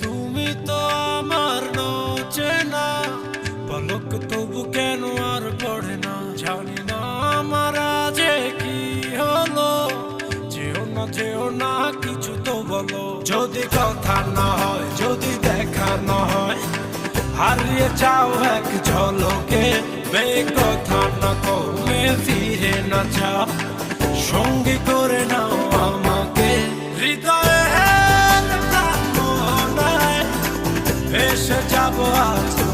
তুমি তো আমার চেনা পলক, তবু কেন আর পড়ে না জানি না আমার আজে কি হলো। যেও না কিছু তো বলো, যদি কথা না হয়, যদি দেখা না হয়, হারিয়ে যাও এক ঝলকে। কথা না কমে ফিরে না যাও, সঙ্গী করে নাও আমাকে। হৃদয়ে ভেসে যাবো আজ।